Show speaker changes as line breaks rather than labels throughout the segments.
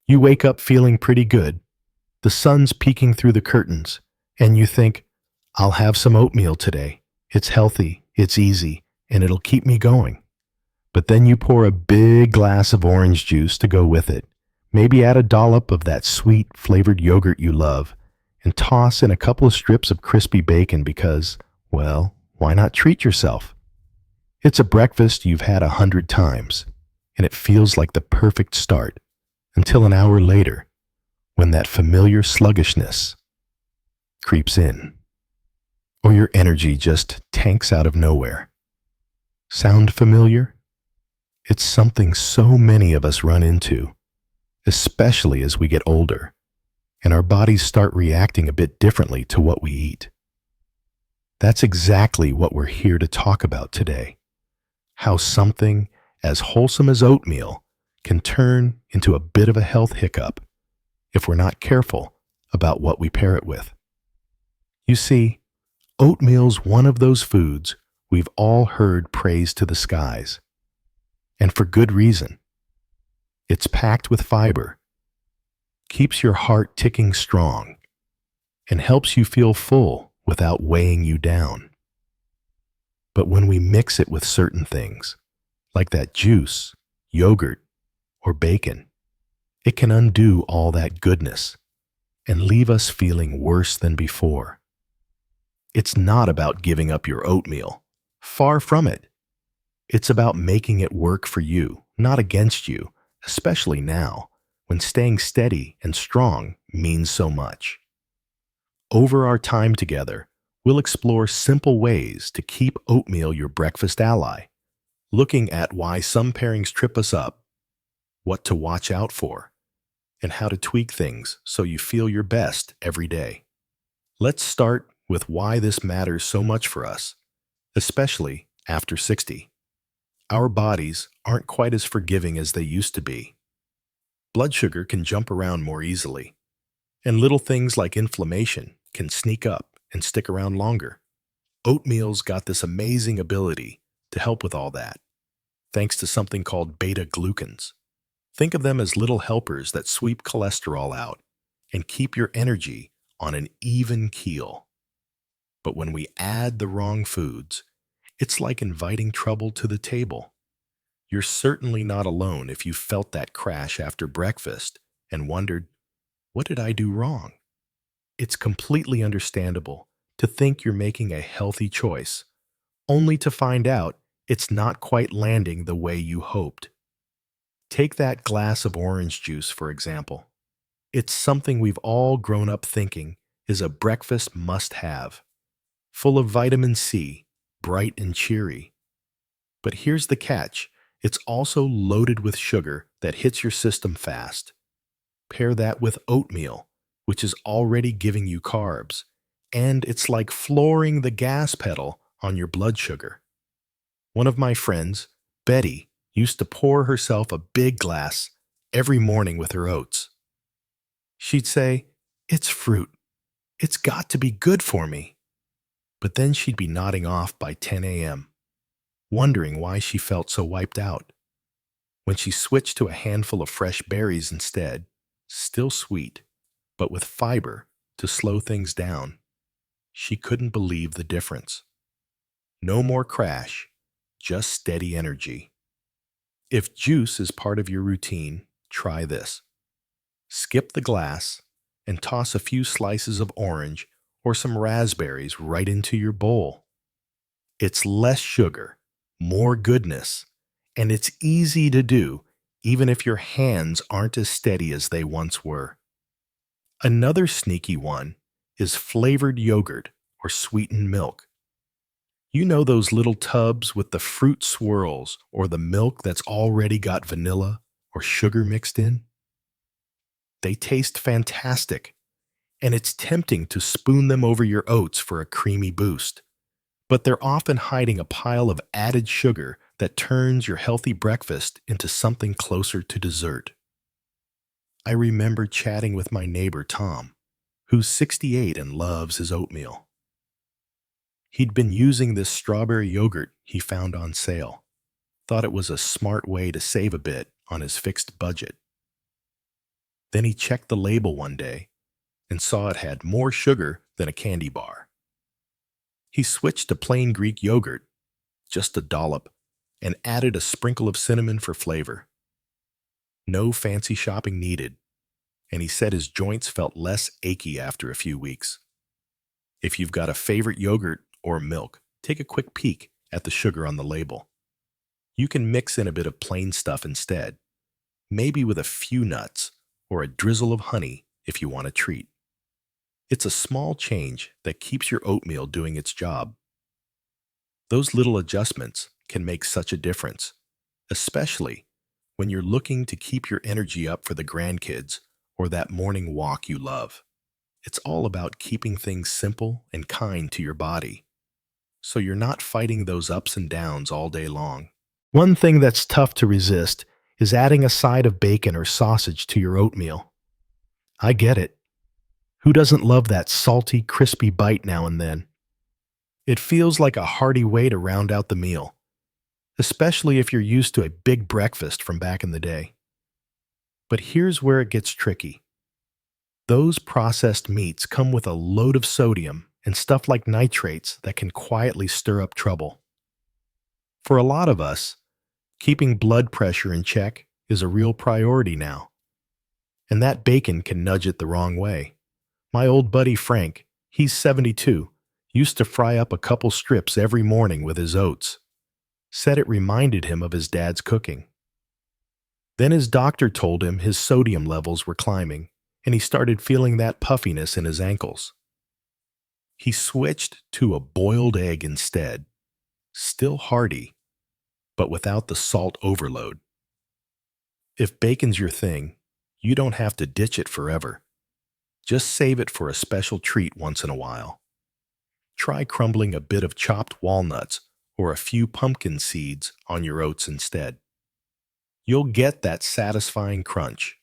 You wake up feeling pretty good. The sun's peeking through the curtains, and you think, I'll have some oatmeal today. It's healthy, it's easy, and it'll keep me going. But then you pour a big glass of orange juice to go with it. Maybe add a dollop of that sweet, flavored yogurt you love, and toss in a couple of strips of crispy bacon because, well, why not treat yourself? It's a breakfast you've had 100 times, and it feels like the perfect start until an hour later when that familiar sluggishness creeps in, or your energy just tanks out of nowhere. Sound familiar? It's something so many of us run into, especially as we get older, and our bodies start reacting a bit differently to what we eat. That's exactly what we're here to talk about today. How something as wholesome as oatmeal can turn into a bit of a health hiccup if we're not careful about what we pair it with. You see, oatmeal's one of those foods we've all heard praised to the skies. And for good reason. It's packed with fiber, keeps your heart ticking strong, and helps you feel full without weighing you down. But when we mix it with certain things, like that juice, yogurt, or bacon, it can undo all that goodness and leave us feeling worse than before. It's not about giving up your oatmeal. Far from it. It's about making it work for you, not against you, especially now, when staying steady and strong means so much. Over our time together, we'll explore simple ways to keep oatmeal your breakfast ally, looking at why some pairings trip us up, what to watch out for, and how to tweak things so you feel your best every day. Let's start with why this matters so much for us, especially after 60. Our bodies aren't quite as forgiving as they used to be. Blood sugar can jump around more easily, and little things like inflammation can sneak up and stick around longer. Oatmeal's got this amazing ability to help with all that, thanks to something called beta-glucans. Think of them as little helpers that sweep cholesterol out and keep your energy on an even keel. But when we add the wrong foods, it's like inviting trouble to the table. You're certainly not alone if you felt that crash after breakfast and wondered, what did I do wrong? It's completely understandable to think you're making a healthy choice, only to find out it's not quite landing the way you hoped. Take that glass of orange juice, for example. It's something we've all grown up thinking is a breakfast must-have, full of vitamin C, bright and cheery. But here's the catch. It's also loaded with sugar that hits your system fast. Pair that with oatmeal, which is already giving you carbs, and it's like flooring the gas pedal on your blood sugar. One of my friends, Betty, used to pour herself a big glass every morning with her oats. She'd say, "It's fruit. It's got to be good for me." But then she'd be nodding off by 10 a.m., wondering why she felt so wiped out. When she switched to a handful of fresh berries instead, still sweet, but with fiber to slow things down, she couldn't believe the difference. No more crash, just steady energy. If juice is part of your routine, try this. Skip the glass and toss a few slices of orange or some raspberries right into your bowl. It's less sugar, more goodness, and it's easy to do even if your hands aren't as steady as they once were. Another sneaky one is flavored yogurt or sweetened milk. You know those little tubs with the fruit swirls or the milk that's already got vanilla or sugar mixed in? They taste fantastic, and it's tempting to spoon them over your oats for a creamy boost. But they're often hiding a pile of added sugar that turns your healthy breakfast into something closer to dessert. I remember chatting with my neighbor Tom, who's 68 and loves his oatmeal. He'd been using this strawberry yogurt he found on sale, thought it was a smart way to save a bit on his fixed budget. Then he checked the label one day and saw it had more sugar than a candy bar. He switched to plain Greek yogurt, just a dollop, and added a sprinkle of cinnamon for flavor. No fancy shopping needed, and he said his joints felt less achy after a few weeks. If you've got a favorite yogurt or milk, take a quick peek at the sugar on the label. You can mix in a bit of plain stuff instead, maybe with a few nuts or a drizzle of honey if you want a treat. It's a small change that keeps your oatmeal doing its job. Those little adjustments can make such a difference, especially when you're looking to keep your energy up for the grandkids or that morning walk you love. It's all about keeping things simple and kind to your body, so you're not fighting those ups and downs all day long. One thing that's tough to resist is adding a side of bacon or sausage to your oatmeal. I get it. Who doesn't love that salty, crispy bite now and then? It feels like a hearty way to round out the meal, especially if you're used to a big breakfast from back in the day. But here's where it gets tricky. Those processed meats come with a load of sodium and stuff like nitrates that can quietly stir up trouble. For a lot of us, keeping blood pressure in check is a real priority now, and that bacon can nudge it the wrong way. My old buddy Frank, he's 72, used to fry up a couple strips every morning with his oats. Said it reminded him of his dad's cooking. Then his doctor told him his sodium levels were climbing, and he started feeling that puffiness in his ankles. He switched to a boiled egg instead, still hearty, but without the salt overload. If bacon's your thing, you don't have to ditch it forever. Just save it for a special treat once in a while. Try crumbling a bit of chopped walnuts or a few pumpkin seeds on your oats instead. You'll get that satisfying crunch,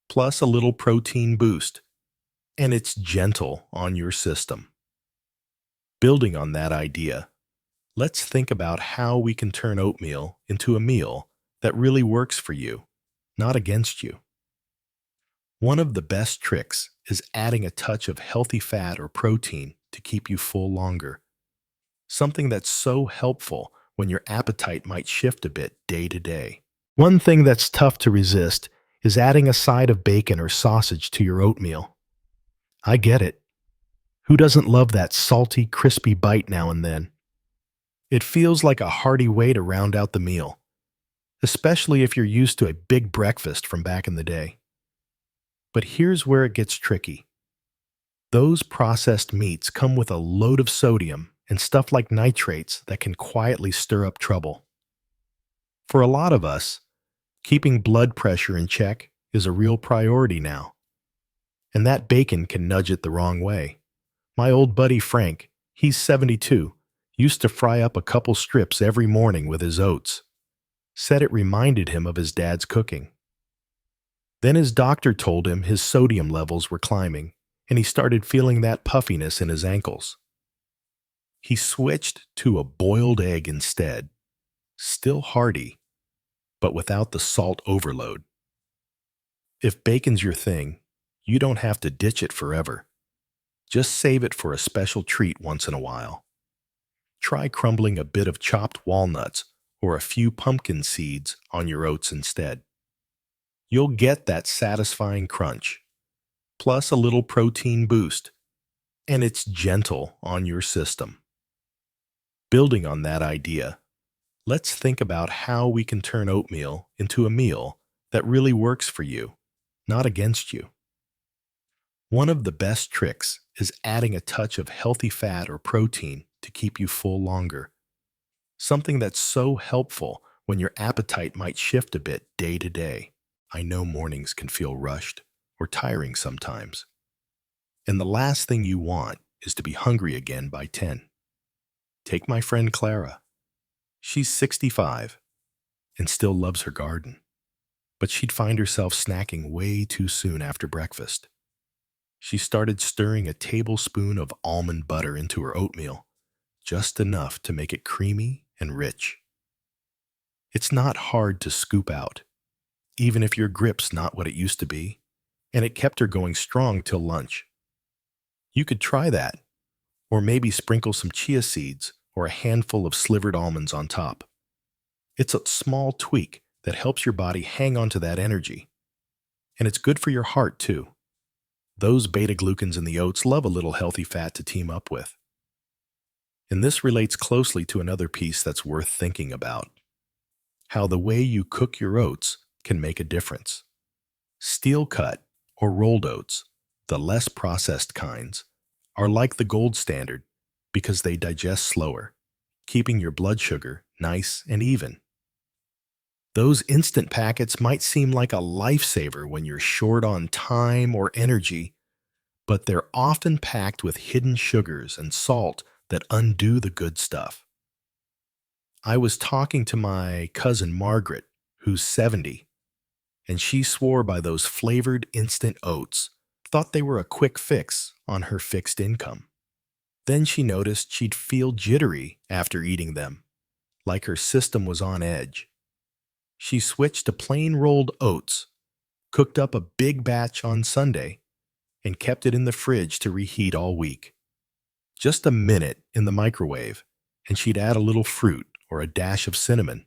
plus a little protein boost, and it's gentle on your system. Building on that idea, let's think about how we can turn oatmeal into a meal that really works for you, not against you. One of the best tricks is adding a touch of healthy fat or protein to keep you full longer. Something that's so helpful when your appetite might shift a bit day to day. One thing that's tough to resist is adding a side of bacon or sausage to your oatmeal. I get it. Who doesn't love that salty, crispy bite now and then? It feels like a hearty way to round out the meal, especially if you're used to a big breakfast from back in the day. But here's where it gets tricky. Those processed meats come with a load of sodium and stuff like nitrates that can quietly stir up trouble. For a lot of us, keeping blood pressure in check is a real priority now, and that bacon can nudge it the wrong way. My old buddy Frank, he's 72, used to fry up a couple strips every morning with his oats. Said it reminded him of his dad's cooking. Then his doctor told him his sodium levels were climbing, and he started feeling that puffiness in his ankles. He switched to a boiled egg instead, still hearty, but without the salt overload. If bacon's your thing, you don't have to ditch it forever. Just save it for a special treat once in a while. Try crumbling a bit of chopped walnuts or a few pumpkin seeds on your oats instead. You'll get that satisfying crunch, plus a little protein boost, and it's gentle on your system. Building on that idea, let's think about how we can turn oatmeal into a meal that really works for you, not against you. One of the best tricks is adding a touch of healthy fat or protein to keep you full longer. Something that's so helpful when your appetite might shift a bit day to day. I know mornings can feel rushed or tiring sometimes, and the last thing you want is to be hungry again by 10. Take my friend Clara. She's 65 and still loves her garden, but she'd find herself snacking way too soon after breakfast. She started stirring a tablespoon of almond butter into her oatmeal, just enough to make it creamy and rich. It's not hard to scoop out, even if your grip's not what it used to be. and it kept her going strong till lunch. You could try that, or maybe sprinkle some chia seeds or a handful of slivered almonds on top. It's a small tweak that helps your body hang on to that energy. And it's good for your heart, too. Those beta glucans in the oats love a little healthy fat to team up with. And this relates closely to another piece that's worth thinking about: how the way you cook your oats can make a difference. Steel cut or rolled oats, the less processed kinds, are like the gold standard because they digest slower, keeping your blood sugar nice and even. Those instant packets might seem like a lifesaver when you're short on time or energy, but they're often packed with hidden sugars and salt that undo the good stuff. I was talking to my cousin Margaret, who's 70, and she swore by those flavored instant oats, thought they were a quick fix on her fixed income. Then she noticed she'd feel jittery after eating them, like her system was on edge. She switched to plain rolled oats, cooked up a big batch on Sunday, and kept it in the fridge to reheat all week. Just a minute in the microwave, and she'd add a little fruit or a dash of cinnamon.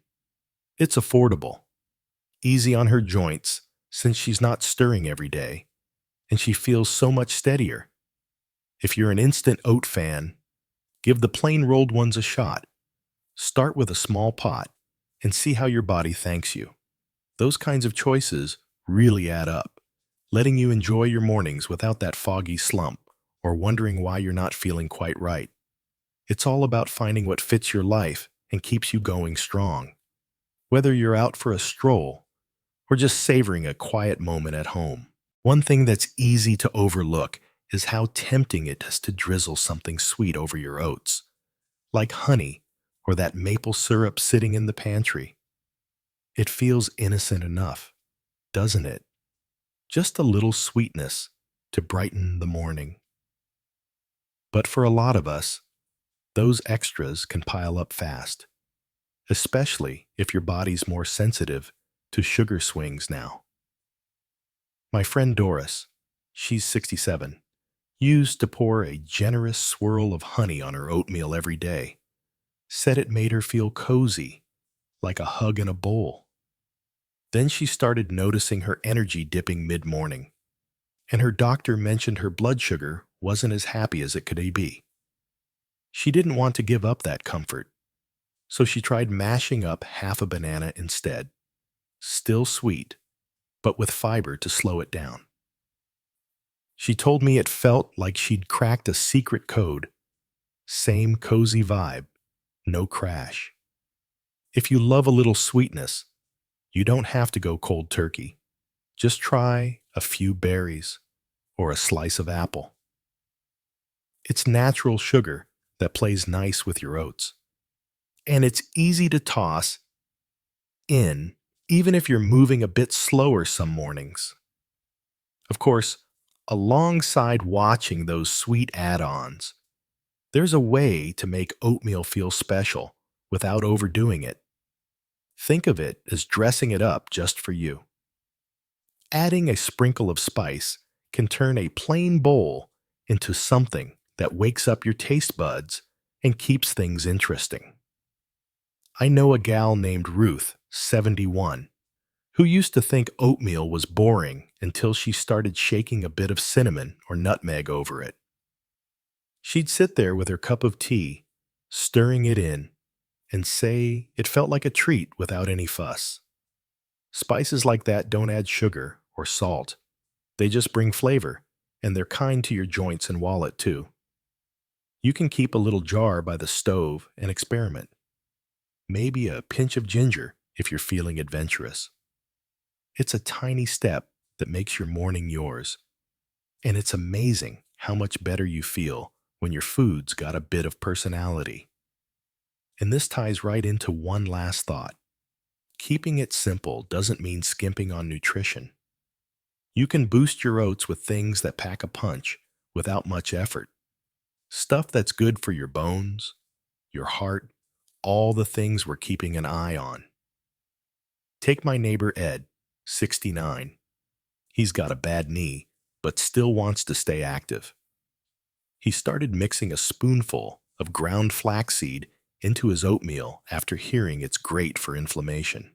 It's affordable, easy on her joints since she's not stirring every day, and she feels so much steadier. If you're an instant oat fan, give the plain rolled ones a shot. Start with a small pot and see how your body thanks you. Those kinds of choices really add up, letting you enjoy your mornings without that foggy slump or wondering why you're not feeling quite right. It's all about finding what fits your life and keeps you going strong. Whether you're out for a stroll or just savoring a quiet moment at home, one thing that's easy to overlook is how tempting it is to drizzle something sweet over your oats, like honey or that maple syrup sitting in the pantry. It feels innocent enough, doesn't it? Just a little sweetness to brighten the morning. But for a lot of us, those extras can pile up fast, especially if your body's more sensitive to sugar swings now. My friend Doris, she's 67, used to pour a generous swirl of honey on her oatmeal every day. Said it made her feel cozy, like a hug in a bowl. Then she started noticing her energy dipping mid-morning, and her doctor mentioned her blood sugar wasn't as happy as it could be. She didn't want to give up that comfort, so she tried mashing up half a banana instead. Still sweet, but with fiber to slow it down. She told me it felt like she'd cracked a secret code. Same cozy vibe, no crash. If you love a little sweetness, you don't have to go cold turkey. Just try a few berries or a slice of apple. It's natural sugar that plays nice with your oats. And it's easy to toss in even if you're moving a bit slower some mornings. Of course, alongside watching those sweet add-ons, there's a way to make oatmeal feel special without overdoing it. Think of it as dressing it up just for you. Adding a sprinkle of spice can turn a plain bowl into something that wakes up your taste buds and keeps things interesting. I know a gal named Ruth, 71, who used to think oatmeal was boring until she started shaking a bit of cinnamon or nutmeg over it. She'd sit there with her cup of tea, stirring it in, and say it felt like a treat without any fuss. Spices like that don't add sugar or salt. They just bring flavor, and they're kind to your joints and wallet too. You can keep a little jar by the stove and experiment. Maybe a pinch of ginger if you're feeling adventurous. It's a tiny step that makes your morning yours. And it's amazing how much better you feel when your food's got a bit of personality. And this ties right into one last thought. Keeping it simple doesn't mean skimping on nutrition. You can boost your oats with things that pack a punch without much effort. Stuff that's good for your bones, your heart, all the things we're keeping an eye on. Take my neighbor Ed, 69. He's got a bad knee, but still wants to stay active. He started mixing a spoonful of ground flaxseed into his oatmeal after hearing it's great for inflammation.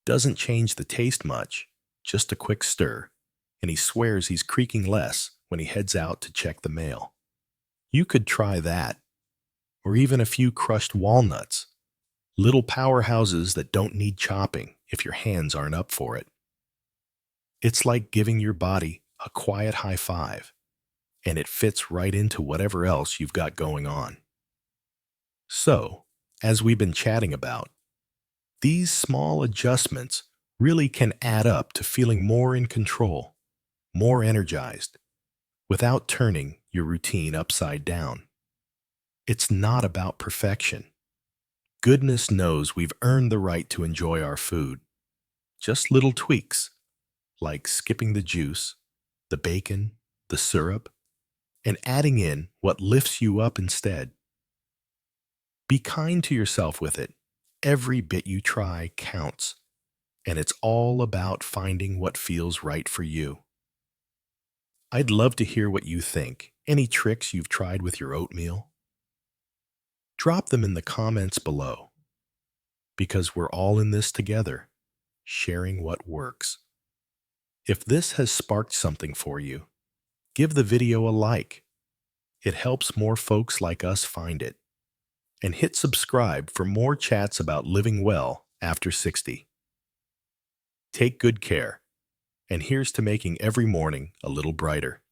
Doesn't change the taste much, just a quick stir, and he swears he's creaking less when he heads out to check the mail. You could try that, or even a few crushed walnuts, little powerhouses that don't need chopping if your hands aren't up for it. It's like giving your body a quiet high five, and it fits right into whatever else you've got going on. So, as we've been chatting about, these small adjustments really can add up to feeling more in control, more energized, without turning your routine upside down. It's not about perfection. Goodness knows we've earned the right to enjoy our food. Just little tweaks, like skipping the juice, the bacon, the syrup, and adding in what lifts you up instead. Be kind to yourself with it. Every bit you try counts, and it's all about finding what feels right for you. I'd love to hear what you think. Any tricks you've tried with your oatmeal? Drop them in the comments below, because we're all in this together, sharing what works. If this has sparked something for you, give the video a like. It helps more folks like us find it. And hit subscribe for more chats about living well after 60. Take good care, and here's to making every morning a little brighter.